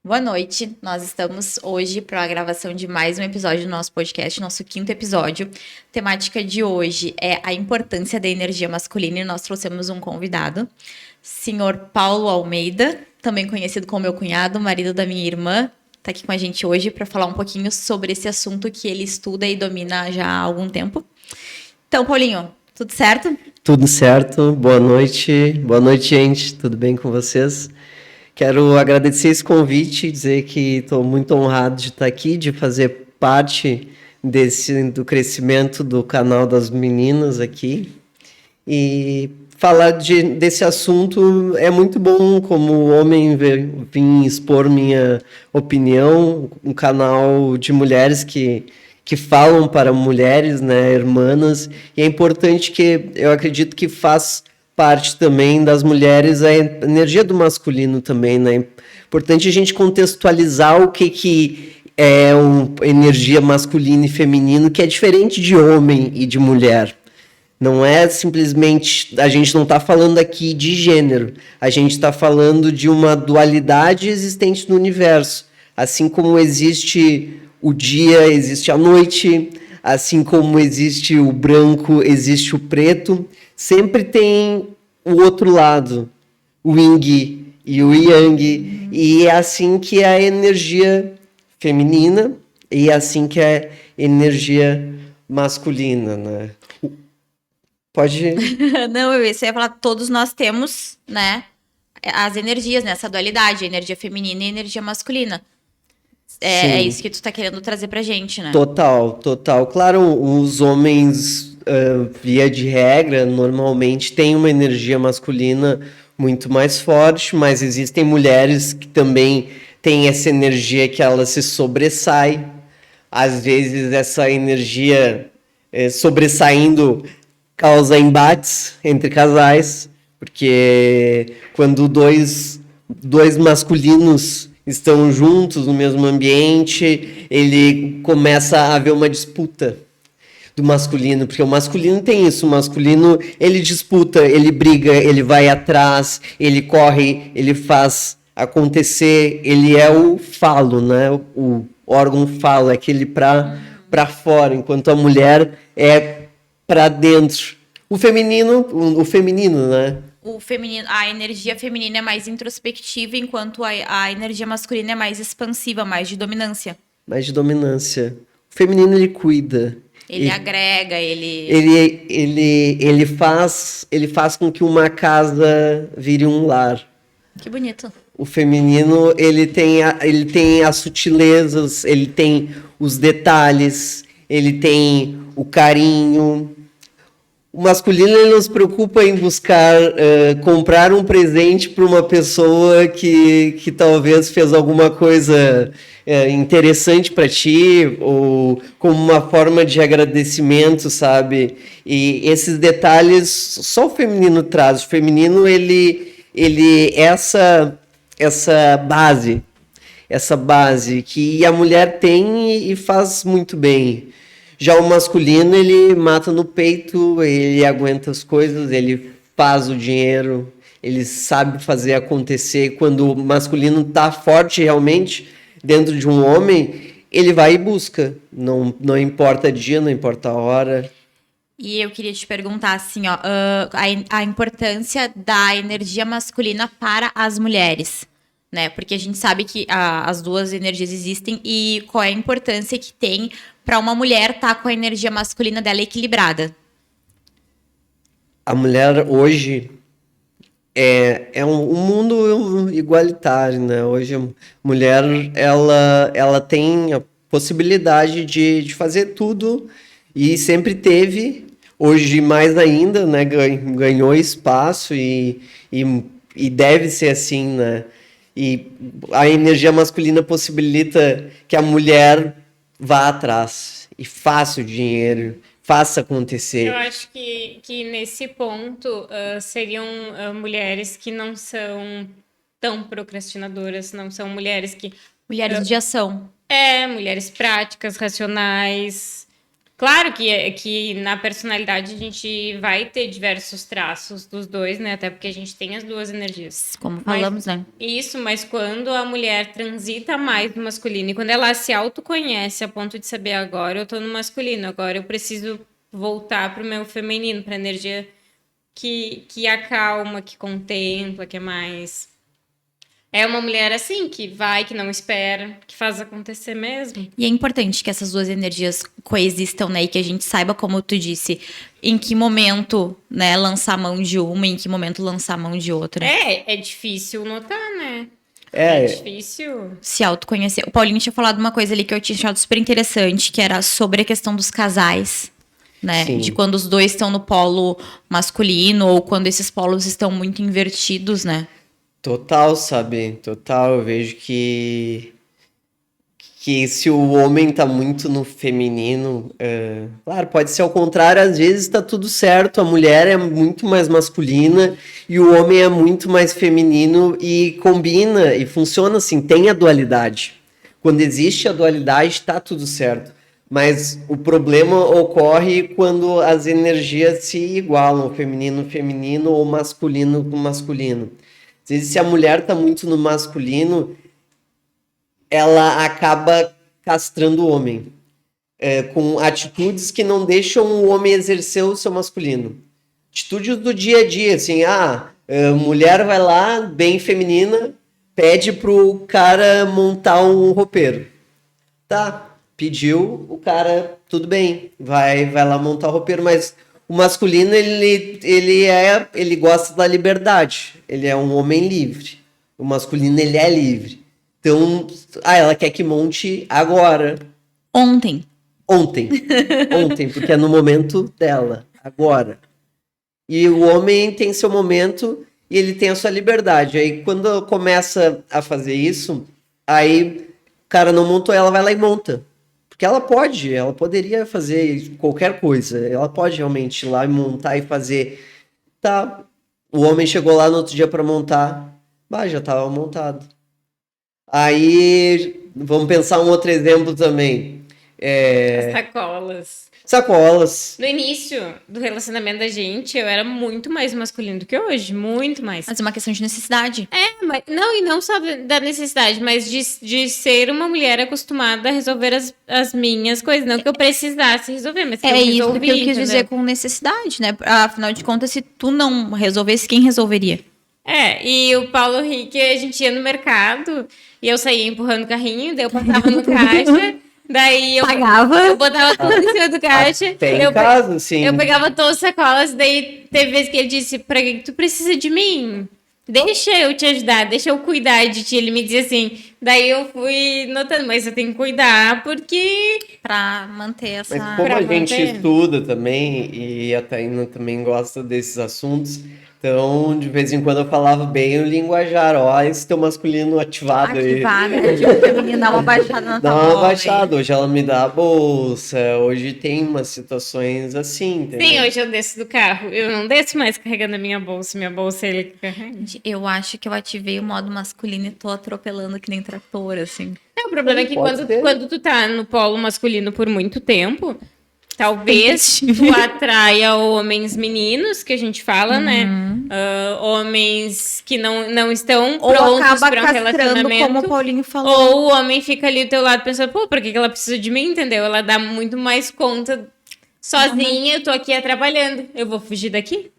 Boa noite. Nós estamos hoje para a gravação de mais um episódio do nosso podcast, nosso quinto episódio. A temática de hoje é a importância da energia masculina e nós trouxemos um convidado, senhor Paulo Almeida, também conhecido como meu cunhado, marido da minha irmã, está aqui com a gente hoje para falar um pouquinho sobre esse assunto que ele estuda e domina já há algum tempo. Então, Paulinho, tudo certo? Tudo certo, boa noite, gente, tudo bem com vocês? Quero agradecer esse convite e dizer que estou muito honrado de estar aqui, de fazer parte do crescimento do canal das meninas aqui. E falar desse assunto é muito bom, como homem vim expor minha opinião, um canal de mulheres que falam para mulheres, né, irmãs, e é importante que eu acredito que faz parte também das mulheres a energia do masculino também, né? Importante a gente contextualizar o que é energia masculina e feminino, que é diferente de homem e de mulher. Não é simplesmente, a gente não está falando aqui de gênero, a gente está falando de uma dualidade existente no universo. Assim como existe o dia, existe a noite, assim como existe o branco, existe o preto, sempre tem o outro lado, o yin e o yang, e é assim que é a energia feminina e é assim que é a energia masculina, né? Pode. Não, eu ia falar que todos nós temos, né, as energias, né, essa dualidade, a energia feminina e a energia masculina. É isso que tu tá querendo trazer pra gente, né? Total. Claro, os homens, via de regra, normalmente têm uma energia masculina muito mais forte, mas existem mulheres que também têm essa energia que ela se sobressai. Às vezes, essa energia sobressaindo causa embates entre casais, porque quando dois masculinos estão juntos no mesmo ambiente, ele começa a haver uma disputa do masculino, porque o masculino tem isso, o masculino, ele disputa, ele briga, ele vai atrás, ele corre, ele faz acontecer, ele é o falo, né? O órgão falo, é aquele para fora, enquanto a mulher é para dentro. O feminino, né? O feminino, a energia feminina é mais introspectiva, enquanto a energia masculina é mais expansiva, mais de dominância. Mais de dominância. O feminino, ele cuida. Ele agrega, ele faz com que uma casa vire um lar. Que bonito. O feminino, ele tem as sutilezas, ele tem os detalhes, ele tem o carinho. O masculino, ele não se preocupa em buscar comprar um presente para uma pessoa que talvez fez alguma coisa interessante para ti, ou como uma forma de agradecimento, sabe? E esses detalhes só o feminino traz. O feminino, ele essa base que a mulher tem e faz muito bem. Já o masculino, ele mata no peito, ele aguenta as coisas, ele faz o dinheiro, ele sabe fazer acontecer. Quando o masculino está forte realmente dentro de um homem, ele vai e busca. Não importa dia, não importa a hora. E eu queria te perguntar, assim, ó, a importância da energia masculina para as mulheres, né? Porque a gente sabe que as duas energias existem e qual é a importância que tem para uma mulher estar com a energia masculina dela equilibrada. A mulher hoje é um mundo igualitário, né? Hoje a mulher, ela tem a possibilidade de fazer tudo e sempre teve. Hoje mais ainda, né? Ganhou espaço e deve ser assim, né? E a energia masculina possibilita que a mulher vá atrás e faça o dinheiro, faça acontecer. Eu acho que nesse ponto seriam mulheres que não são tão procrastinadoras, não são mulheres que... Mulheres de ação. Mulheres práticas, racionais. Claro que na personalidade a gente vai ter diversos traços dos dois, né? Até porque a gente tem as duas energias. Como falamos, né? Isso, mas quando a mulher transita mais no masculino e quando ela se autoconhece a ponto de saber agora eu tô no masculino, agora eu preciso voltar pro meu feminino, pra energia que acalma, que contempla, que é mais... É uma mulher assim, que vai, que não espera, que faz acontecer mesmo. E é importante que essas duas energias coexistam, né? E que a gente saiba, como tu disse, em que momento, né, lançar a mão de uma e em que momento lançar a mão de outra. É difícil notar, né? É. É difícil. Se autoconhecer. O Paulinho tinha falado uma coisa ali que eu tinha achado super interessante, que era sobre a questão dos casais, né? Sim. De quando os dois estão no polo masculino ou quando esses polos estão muito invertidos, né? Total, sabe? Total. Eu vejo que se o homem tá muito no feminino, claro, pode ser ao contrário, às vezes tá tudo certo, a mulher é muito mais masculina e o homem é muito mais feminino e combina e funciona assim, tem a dualidade. Quando existe a dualidade, tá tudo certo. Mas o problema ocorre quando as energias se igualam, o feminino ou masculino com masculino. Às vezes, se a mulher tá muito no masculino, ela acaba castrando o homem, com atitudes que não deixam o homem exercer o seu masculino. Atitudes do dia a dia, assim, mulher vai lá, bem feminina, pede pro cara montar um roupeiro. Tá, pediu, o cara, tudo bem, vai lá montar o roupeiro, mas o masculino, ele gosta da liberdade, ele é um homem livre. O masculino, ele é livre. Então, ela quer que monte agora. Ontem, porque é no momento dela, agora. E o homem tem seu momento e ele tem a sua liberdade. Aí, quando começa a fazer isso, aí o cara não montou, ela vai lá e monta. Porque ela poderia fazer qualquer coisa. Ela pode realmente ir lá e montar e fazer. Tá, o homem chegou lá no outro dia para montar, já estava montado. Aí, vamos pensar um outro exemplo também. As sacolas. Sacolas. No início do relacionamento da gente, eu era muito mais masculino do que hoje. Muito mais. mas é uma questão de necessidade. Mas, não só da necessidade, mas de ser uma mulher acostumada a resolver as minhas coisas. Não que eu precisasse resolver, mas que eu É isso resolvi, que eu quis entendeu? dizer com necessidade, né? Afinal de contas, se tu não resolvesse, quem resolveria? E o Paulo Henrique, a gente ia no mercado e eu saía empurrando o carrinho, daí eu passava no caixa, daí eu Pagava. Eu botava tudo em cima do caixa. Tem em casa, sim. Eu pegava todas as sacolas, daí teve vezes que ele disse, pra que tu precisa de mim? Deixa eu te ajudar, deixa eu cuidar de ti. Ele me dizia assim, daí eu fui notando, mas eu tenho que cuidar porque... Pra manter essa... Mas como Pra a gente manter. estuda também, e a Taina também gosta desses assuntos, então, de vez em quando eu falava bem o linguajar. Esse teu masculino ativado aí. Ativada, o feminino dá uma baixada na Dá tua uma bola, baixada. Hoje ela me dá a bolsa. Hoje tem umas situações assim, entendeu? Sim, hoje eu desço do carro. Eu não desço mais carregando a minha bolsa. Minha bolsa é ele que carrega. Gente, eu acho que eu ativei o modo masculino e tô atropelando que nem trator, assim. O problema é que Pode ser. quando tu tá no polo masculino por muito tempo, talvez tu atraia homens meninos, que a gente fala, né? Homens que não estão Ou prontos acaba para um castrando, relacionamento. como o Paulinho falou. Ou o homem fica ali do teu lado pensando, pô, por que ela precisa de mim, entendeu? Ela dá muito mais conta sozinha, eu tô aqui trabalhando. Eu vou fugir daqui?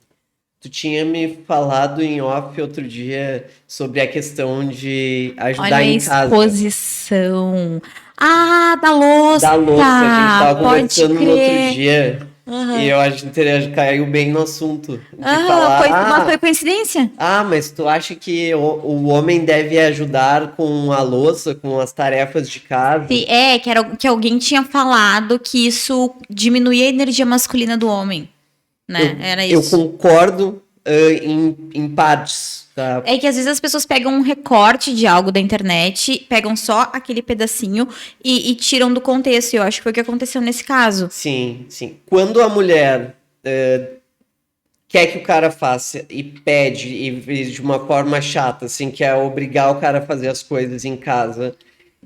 Tu tinha me falado em off outro dia sobre a questão de ajudar Olha a em casa. exposição. Da louça. Da louça, a gente tava Pode conversando no outro crer. dia. E eu acho que caiu bem no assunto. De Mas falar, foi coincidência? mas tu acha que o homem deve ajudar com a louça, com as tarefas de casa? Que alguém tinha falado que isso diminuía a energia masculina do homem. Né? Era Eu isso. concordo em partes. Tá? É que às vezes as pessoas pegam um recorte de algo da internet, pegam só aquele pedacinho e tiram do contexto. E eu acho que foi o que aconteceu nesse caso. Sim, sim. Quando a mulher quer que o cara faça e pede e de uma forma chata, assim, que é obrigar o cara a fazer as coisas em casa,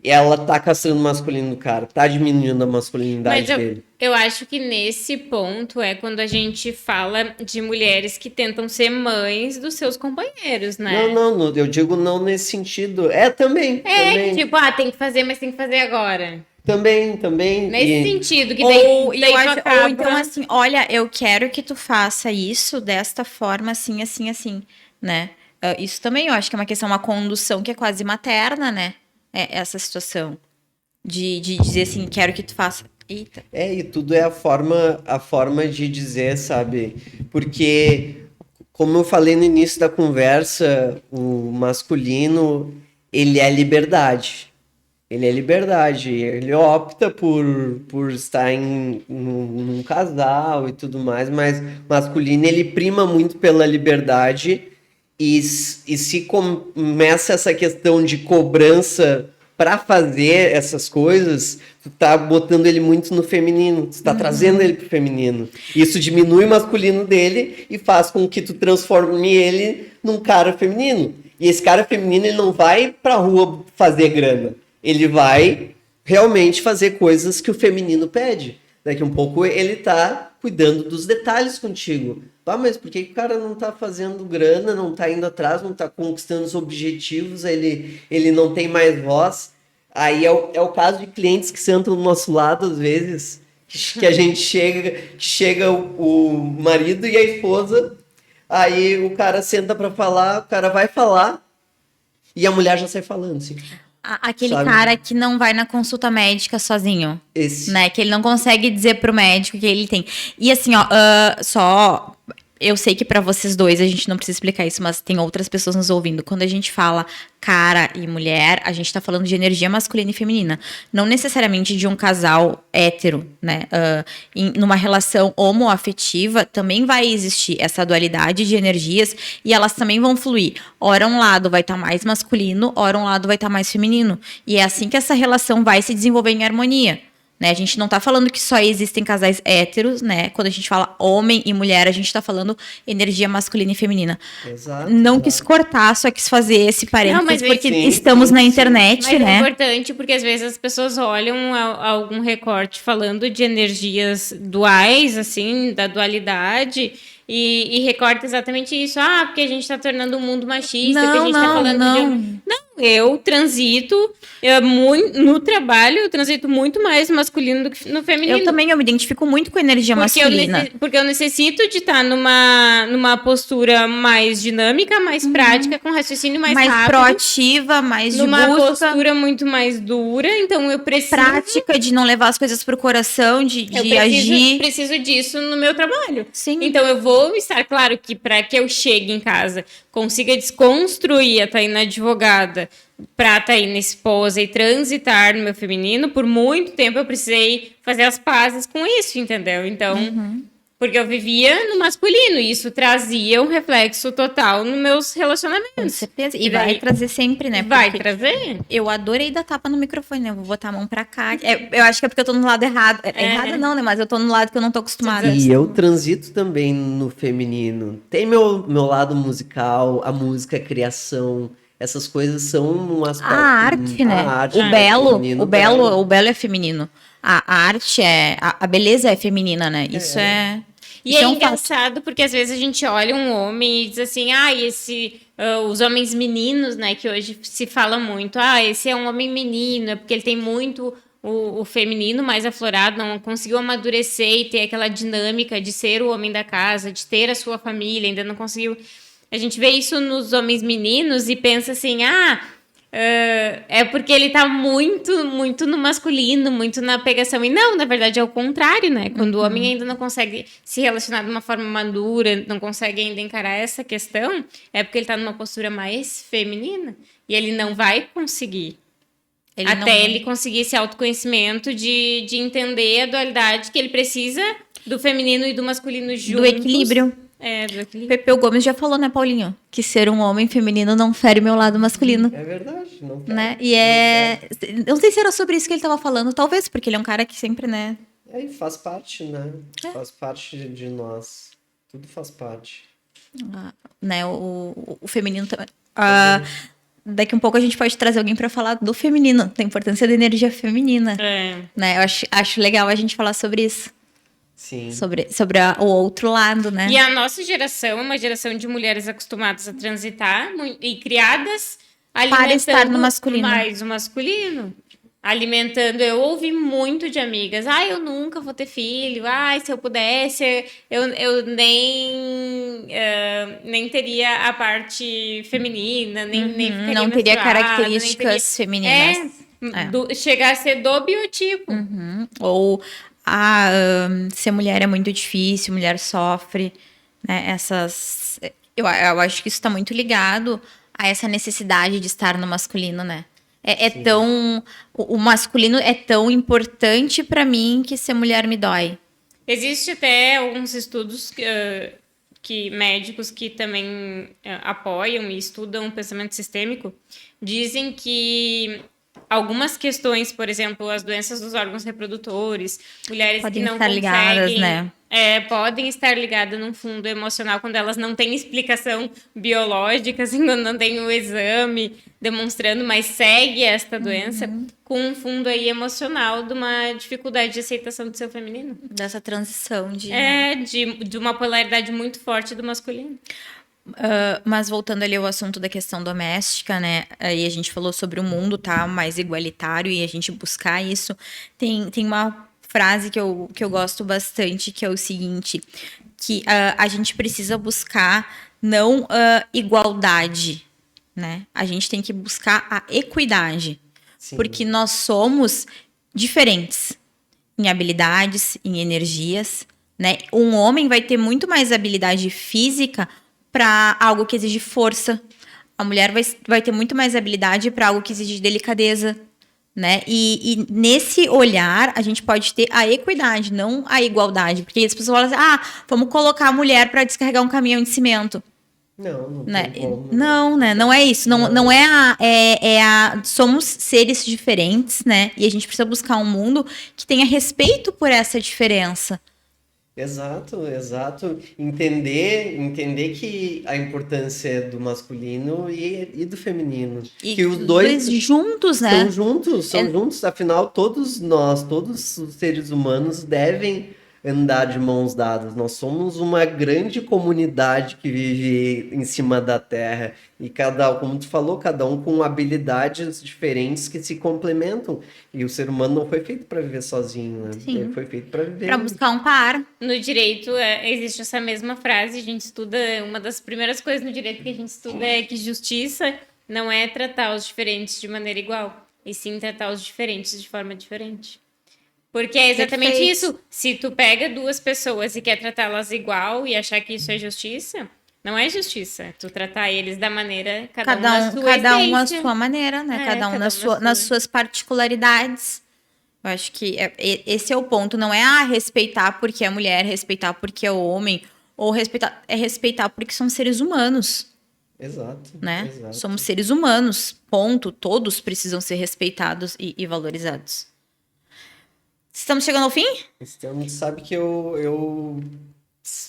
ela tá castrando o masculino do cara, tá diminuindo a masculinidade dele. Eu acho que nesse ponto é quando a gente fala de mulheres que tentam ser mães dos seus companheiros, né? Não, eu digo não nesse sentido. Também, É que também, tipo, tem que fazer, mas tem que fazer agora. também. Nesse sentido, que Ou, daí eu tu acho, acaba... ou então assim, olha, eu quero que tu faça isso desta forma, assim, assim, assim, né? Isso também eu acho que é uma questão, uma condução que é quase materna, né? Essa situação de dizer assim, quero que tu faça. Eita. E tudo é a forma de dizer, sabe? Porque, como eu falei no início da conversa, o masculino, ele é liberdade. Ele é liberdade. Ele opta por estar num casal e tudo mais, mas o masculino, ele prima muito pela liberdade e se começa essa questão de cobrança para fazer essas coisas, tu tá botando ele muito no feminino, tu tá trazendo ele pro feminino. Isso diminui o masculino dele e faz com que tu transforme ele num cara feminino. E esse cara feminino, ele não vai pra rua fazer grana. Ele vai realmente fazer coisas que o feminino pede. Daqui um pouco ele tá cuidando dos detalhes contigo. Mas por que o cara não tá fazendo grana, não tá indo atrás, não tá conquistando os objetivos, ele não tem mais voz? Aí é o caso de clientes que sentam do nosso lado, às vezes, que a gente chega o marido e a esposa, aí o cara senta pra falar, o cara vai falar, e a mulher já sai falando, assim, Aquele sabe? cara que não vai na consulta médica sozinho. Esse. Né? Que ele não consegue dizer pro médico que ele tem. E assim, ó, só. Eu sei que pra vocês dois a gente não precisa explicar isso, mas tem outras pessoas nos ouvindo. Quando a gente fala cara e mulher, a gente tá falando de energia masculina e feminina. Não necessariamente de um casal hétero, né? Numa relação homoafetiva também vai existir essa dualidade de energias e elas também vão fluir. Ora um lado vai estar mais masculino, ora um lado vai estar mais feminino. E é assim que essa relação vai se desenvolver em harmonia. Né? A gente não tá falando que só existem casais héteros, né? Quando a gente fala homem e mulher, a gente tá falando energia masculina e feminina. Exato, Não exato. quis cortar, só quis fazer esse parênteses, mas porque sim, estamos sim, na sim. internet, Mas né? é importante porque às vezes as pessoas olham algum recorte falando de energias duais, assim, da dualidade, e recorta exatamente isso. Porque a gente está tornando o mundo machista, que a gente está falando de... Não, eu transito no trabalho, eu transito muito mais masculino do que no feminino. Eu também, eu me identifico muito com a energia masculina. Porque eu necessito de estar numa postura mais dinâmica, mais prática, com raciocínio mais rápido. Proativa, mais de Numa busca. postura muito mais dura, então eu preciso... Prática de não levar as coisas pro coração, de agir. preciso disso no meu trabalho. Sim. Então eu vou estar, claro, que para que eu chegue em casa, consiga desconstruir a Taina advogada pra Taina esposa e transitar no meu feminino, por muito tempo eu precisei fazer as pazes com isso, entendeu? Então... Porque eu vivia no masculino e isso trazia um reflexo total nos meus relacionamentos. Com certeza. E vai trazer sempre, né? Vai Porque trazer? eu adorei dar tapa no microfone, né? Eu vou botar a mão pra cá. Eu acho que é porque eu tô no lado errado. Errado não, né? Mas eu tô no lado que eu não tô acostumada. E eu transito também no feminino. Tem meu lado musical, a música, a criação. Essas coisas são um aspecto. A arte, né? A arte o belo, feminino, o belo é feminino. A arte a beleza é feminina, né? Isso é. E é engraçado porque às vezes a gente olha um homem e diz assim, os homens meninos, né, que hoje se fala muito, esse é um homem menino, é porque ele tem muito o feminino mais aflorado, não conseguiu amadurecer e ter aquela dinâmica de ser o homem da casa, de ter a sua família, ainda não conseguiu. A gente vê isso nos homens meninos e pensa assim, é porque ele tá muito, muito no masculino, muito na pegação. E não, na verdade é o contrário, né? Quando o homem ainda não consegue se relacionar de uma forma madura, não consegue ainda encarar essa questão, é porque ele tá numa postura mais feminina. E ele não vai conseguir. Ele conseguir esse autoconhecimento de entender a dualidade que ele precisa do feminino e do masculino juntos. Do equilíbrio. Do equilíbrio. Pepeu Gomes já falou, né, Paulinho? Que ser um homem feminino não fere meu lado masculino. É verdade, não fere. Né? E não sei se era sobre isso que ele tava falando, talvez, porque ele é um cara que sempre, né? E faz parte, né? Faz parte de nós. Tudo faz parte. Né? O feminino também. daqui um pouco a gente pode trazer alguém para falar do feminino, da importância da energia feminina. Né? Eu acho legal a gente falar sobre isso. Sim. Sobre o outro lado, né? E a nossa geração é uma geração de mulheres acostumadas a transitar e criadas alimentando para estar no masculino. mais o masculino. Alimentando, eu ouvi muito de amigas, eu nunca vou ter filho, se eu pudesse, eu nem teria a parte feminina, nem ficaria não teria menstruada, características femininas. Chegar a ser do biotipo. Ou ser mulher é muito difícil, mulher sofre, né? Eu acho que isso está muito ligado a essa necessidade de estar no masculino, né? O masculino é tão importante para mim que ser mulher me dói. Existe até alguns estudos que médicos que também apoiam e estudam o pensamento sistêmico dizem que algumas questões, por exemplo, as doenças dos órgãos reprodutores, mulheres podem que não estar conseguem, ligadas, né? Podem estar ligadas num fundo emocional quando elas não têm explicação biológica, assim, quando não tem o exame demonstrando, mas segue esta doença com um fundo aí emocional de uma dificuldade de aceitação do seu feminino. Dessa transição de uma polaridade muito forte do masculino. Mas voltando ali ao assunto da questão doméstica, né? Aí a gente falou sobre o mundo tá mais igualitário e a gente buscar isso. Tem uma frase que eu gosto bastante, que é o seguinte, que a gente precisa buscar não igualdade, né? A gente tem que buscar a equidade. Sim. Porque nós somos diferentes em habilidades, em energias, né? Um homem vai ter muito mais habilidade física para algo que exige força. A mulher vai ter muito mais habilidade para algo que exige delicadeza, né? E nesse olhar, a gente pode ter a equidade, não a igualdade. Porque as pessoas falam assim, vamos colocar a mulher para descarregar um caminhão de cimento. Não né? Tem como. Não, né? Não é isso. Não é somos seres diferentes, né? E a gente precisa buscar um mundo que tenha respeito por essa diferença. Exato. Entender que a importância é do masculino e do feminino. E que os dois juntos, né? São juntos. Afinal, todos os seres humanos devem andar de mãos dadas. Nós somos uma grande comunidade que vive em cima da Terra. E como tu falou, cada um com habilidades diferentes que se complementam. E o ser humano não foi feito para viver sozinho, né? Sim. Ele foi feito para viver. Para buscar um par. No direito, existe essa mesma frase. A gente estuda, uma das primeiras coisas no direito que a gente estuda é que justiça não é tratar os diferentes de maneira igual, e sim tratar os diferentes de forma diferente. Porque é exatamente isso. Se tu pega duas pessoas e quer tratá-las igual e achar que isso é justiça, não é justiça. Tu tratar eles da maneira, cada um à sua maneira, né? Cada um nas suas particularidades. Eu acho que esse é o ponto. Não é respeitar porque é mulher, respeitar porque é homem, ou respeitar porque são seres humanos. Exato. Né? Exato. Somos seres humanos, ponto. Todos precisam ser respeitados e valorizados. Estamos chegando ao fim? Então, sabe que eu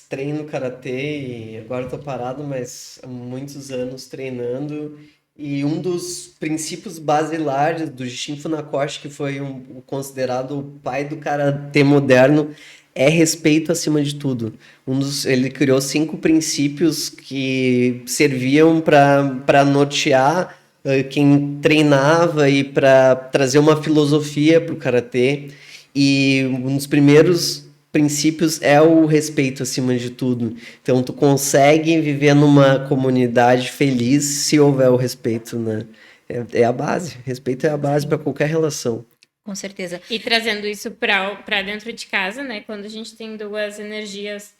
treino karatê e agora eu tô parado, mas há muitos anos treinando. E um dos princípios basilares do Gishin Funakoshi, que foi considerado o pai do karatê moderno, é respeito acima de tudo. Ele criou 5 princípios que serviam para nortear quem treinava e para trazer uma filosofia para o karatê. E um dos primeiros princípios é o respeito acima de tudo. Então, tu consegue viver numa comunidade feliz se houver o respeito, né? É a base. Respeito é a base para qualquer relação. Com certeza. E trazendo isso para dentro de casa, né? Quando a gente tem duas energias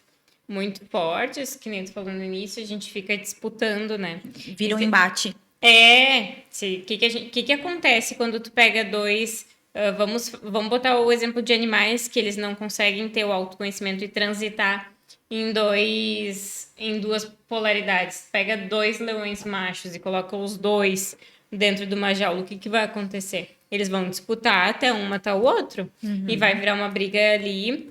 muito fortes, que nem tu falou no início, a gente fica disputando, né? Vira um embate. O que acontece quando tu pega dois... Vamos botar o exemplo de animais que eles não conseguem ter o autoconhecimento e transitar em duas polaridades. Pega 2 leões machos e coloca os dois dentro de uma jaula. O que vai acontecer? Eles vão disputar até um matar o outro. E vai virar uma briga ali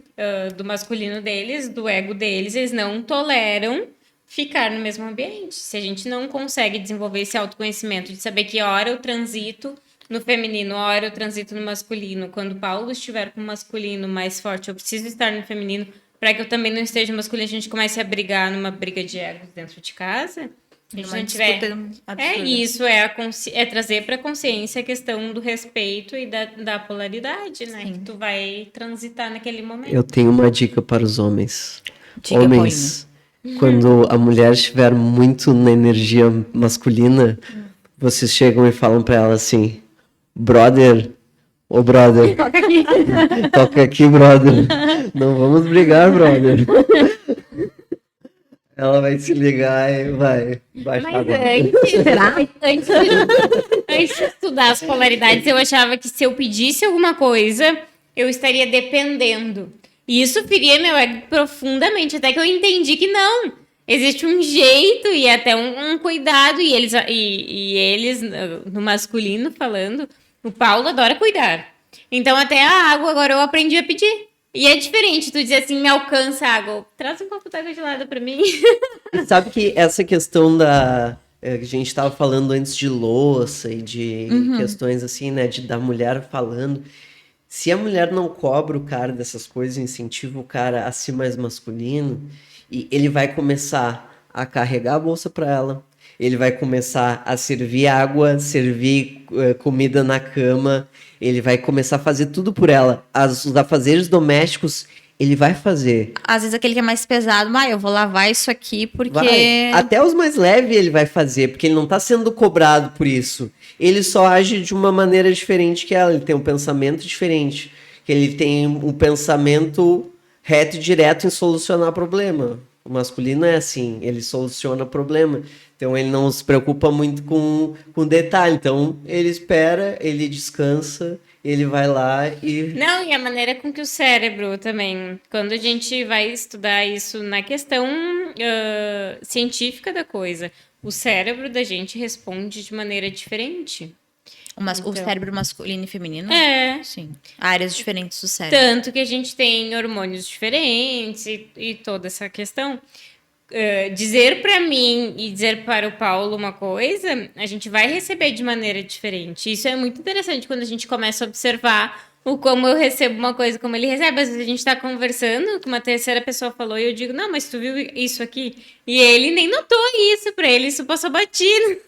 do masculino deles, do ego deles. Eles não toleram ficar no mesmo ambiente. Se a gente não consegue desenvolver esse autoconhecimento de saber que hora eu transito no feminino, hora eu transito no masculino, quando o Paulo estiver com o masculino mais forte, eu preciso estar no feminino para que eu também não esteja no masculino, a gente comece a brigar numa briga de egos dentro de casa. A gente não tiver... isso é trazer para a consciência a questão do respeito e da polaridade, né? Sim. Que tu vai transitar naquele momento. Eu tenho uma dica para os homens. Homens, quando a mulher estiver muito na energia masculina, vocês chegam e falam para ela assim: brother, ô brother, toca aqui. Toca aqui, brother. Não vamos brigar, brother. Ela vai se ligar e vai baixar. Mas antes de estudar as polaridades, eu achava que se eu pedisse alguma coisa, eu estaria dependendo. E isso feria meu ego profundamente, até que eu entendi que não. Existe um jeito e até um cuidado. E eles, no masculino falando, o Paulo adora cuidar. Então até a água agora eu aprendi a pedir. E é diferente, tu dizer assim, me alcança a água. Traz um copo d'água gelada pra mim. Sabe que essa questão da... que a gente estava falando antes de louça e de questões assim, né? Da mulher falando. Se a mulher não cobra o cara dessas coisas, incentiva o cara a ser mais masculino, e ele vai começar a carregar a bolsa para ela, ele vai começar a servir água, servir comida na cama, ele vai começar a fazer tudo por ela. Os afazeres domésticos, ele vai fazer. Às vezes aquele que é mais pesado, eu vou lavar isso aqui porque... Até os mais leves ele vai fazer, porque ele não está sendo cobrado por isso. Ele só age de uma maneira diferente que ela, ele tem um pensamento diferente, que ele tem um pensamento reto e direto em solucionar problema. O masculino é assim, ele soluciona problema. Então ele não se preocupa muito com detalhe. Então ele espera, ele descansa, ele vai lá e... Não, e a maneira com que o cérebro também... Quando a gente vai estudar isso na questão científica da coisa, o cérebro da gente responde de maneira diferente. O cérebro masculino e feminino? Sim. Áreas diferentes do cérebro. Tanto que a gente tem hormônios diferentes e toda essa questão. Dizer para mim e dizer para o Paulo uma coisa, a gente vai receber de maneira diferente. Isso é muito interessante quando a gente começa a observar o como eu recebo uma coisa, como ele recebe. Às vezes a gente está conversando, que uma terceira pessoa falou e eu digo, não, mas tu viu isso aqui? E ele nem notou isso, para ele isso passou batido.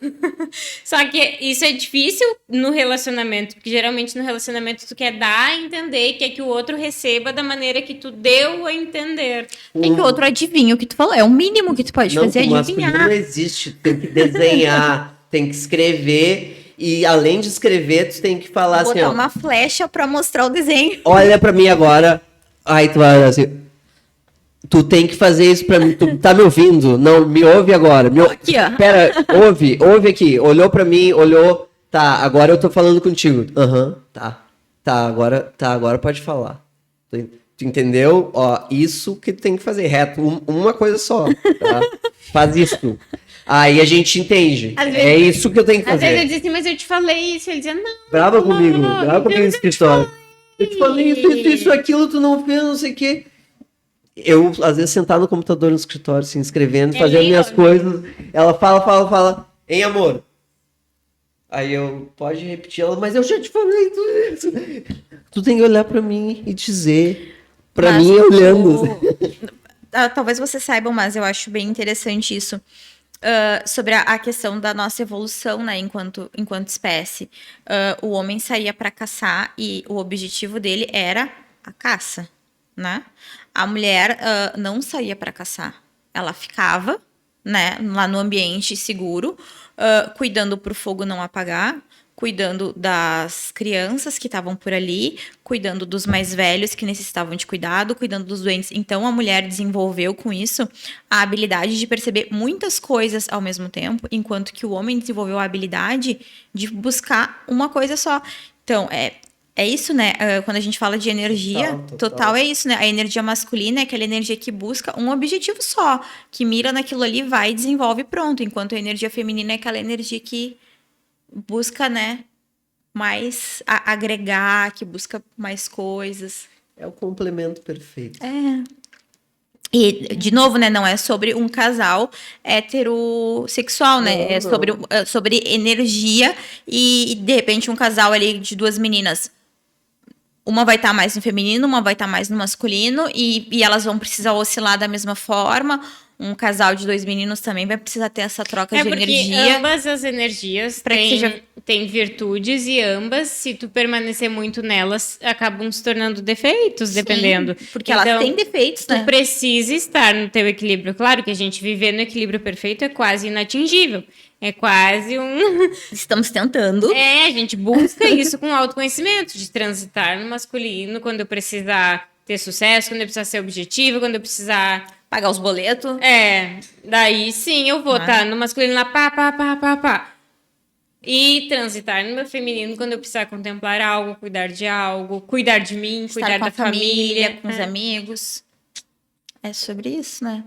Só que isso é difícil no relacionamento, porque geralmente no relacionamento tu quer dar a entender, quer que o outro receba da maneira que tu deu a entender. Tem que o outro adivinhe o que tu falou, é o mínimo que tu pode fazer, adivinhar. Não existe, tem que desenhar, tem que escrever... E além de escrever, tu tem que falar assim, botar uma flecha pra mostrar o desenho. Olha pra mim agora. Aí tu vai assim... Tu tem que fazer isso pra mim. Tu tá me ouvindo? Não, me ouve agora. Aqui, ó. Pera, ouve aqui. Olhou pra mim, olhou. Tá, agora eu tô falando contigo. Tá. Tá, agora pode falar. Tu entendeu? Ó, isso que tu tem que fazer. Reto, uma coisa só. Tá? Faz isso. Aí a gente entende. É isso que eu tenho que fazer. Às vezes eu disse, mas eu te falei isso. Ele dizia, não. Brava comigo no escritório. Eu te falei isso, aquilo, tu não fez, não sei o quê. Eu, às vezes, sentar no computador no escritório, assim, escrevendo, fazendo minhas coisas. Ela fala. Hein, amor? Aí eu, pode repetir ela, mas eu já te falei tudo isso. Tu tem que olhar pra mim e dizer. Pra mim, olhando. Talvez vocês saibam, mas eu acho bem interessante isso. Sobre a questão da nossa evolução, né, enquanto espécie. O homem saía para caçar e o objetivo dele era a caça, né? A mulher não saía para caçar. Ela ficava, né, lá no ambiente seguro, cuidando para o fogo não apagar, cuidando das crianças que estavam por ali, cuidando dos mais velhos que necessitavam de cuidado, cuidando dos doentes. Então, a mulher desenvolveu com isso a habilidade de perceber muitas coisas ao mesmo tempo, enquanto que o homem desenvolveu a habilidade de buscar uma coisa só. Então, é isso, né? Quando a gente fala de energia, total é isso, né? A energia masculina é aquela energia que busca um objetivo só, que mira naquilo ali, vai, desenvolve, pronto. Enquanto a energia feminina é aquela energia que busca, né, mais agregar, que busca mais coisas. É o complemento perfeito. E, de novo, né, não é sobre um casal heterossexual, né? É sobre energia e, de repente, um casal ali de duas meninas. Uma vai estar mais no feminino, uma vai estar mais no masculino e elas vão precisar oscilar da mesma forma. Um casal de dois meninos também vai precisar ter essa troca de energia. Porque ambas as energias têm virtudes e ambas, se tu permanecer muito nelas, acabam se tornando defeitos, dependendo. Porque elas têm defeitos, né? Tu precisa estar no teu equilíbrio. Claro que a gente viver no equilíbrio perfeito é quase inatingível. É quase Estamos tentando. A gente busca isso com autoconhecimento, de transitar no masculino quando eu precisar ter sucesso, quando eu precisar ser objetivo, quando eu precisar pagar os boletos. Daí sim eu vou estar no masculino lá, pá. E transitar no meu feminino quando eu precisar contemplar algo, cuidar de algo, cuidar de mim, estar cuidar com da a família, família. com os amigos. É sobre isso, né?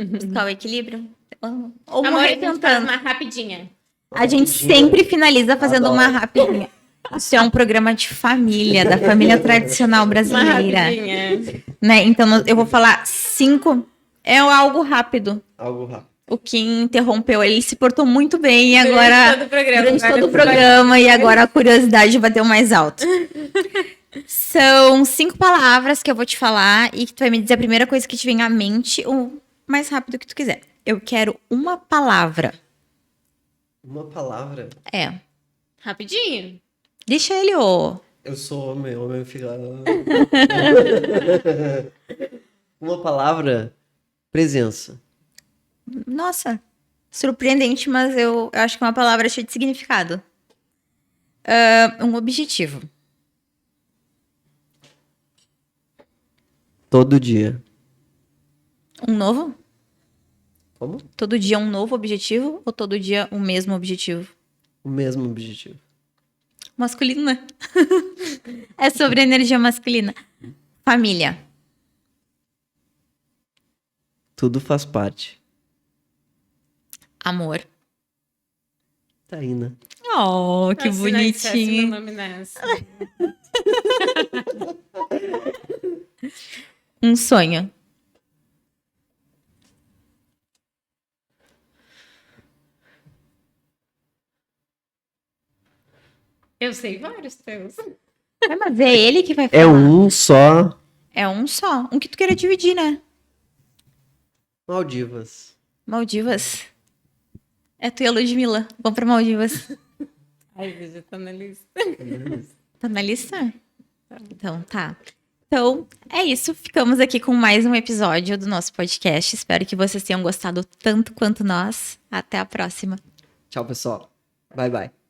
Buscar o equilíbrio. Ou Amor, morrer a gente faz tentando. uma rapidinha. A gente sempre finaliza fazendo uma rapidinha. Isso é um programa de família, da família tradicional Uma brasileira. rapidinha. Né? Então, eu vou falar 5. É algo rápido. Algo rápido. O Kim interrompeu, ele se portou muito bem e agora... Durante todo o programa e agora a curiosidade bateu mais alto. São 5 palavras que eu vou te falar e que tu vai me dizer a primeira coisa que te vem à mente, o mais rápido que tu quiser. Eu quero uma palavra. Uma palavra? Rapidinho. Deixa ele, ô. Eu sou homem fica... Uma palavra, presença. Nossa, surpreendente, mas eu acho que é uma palavra cheia de significado. Um objetivo. Todo dia. Um novo? Como? Todo dia um novo objetivo ou todo dia o mesmo objetivo? O mesmo objetivo. Masculino, né? É sobre energia masculina. Família. Tudo faz parte. Amor. Taína. Oh, que Se não dissesse meu bonitinho. nome nessa. Um sonho. Eu sei vários teus. Mas é ele que vai falar. É um só. É um só. Um que tu queira dividir, né? Maldivas. Maldivas. É tu e a Ludmilla. Vamos pra Maldivas. Ai, veja, tá na lista. Tá na lista? Então, tá. Então, é isso. Ficamos aqui com mais um episódio do nosso podcast. Espero que vocês tenham gostado tanto quanto nós. Até a próxima. Tchau, pessoal. Bye, bye.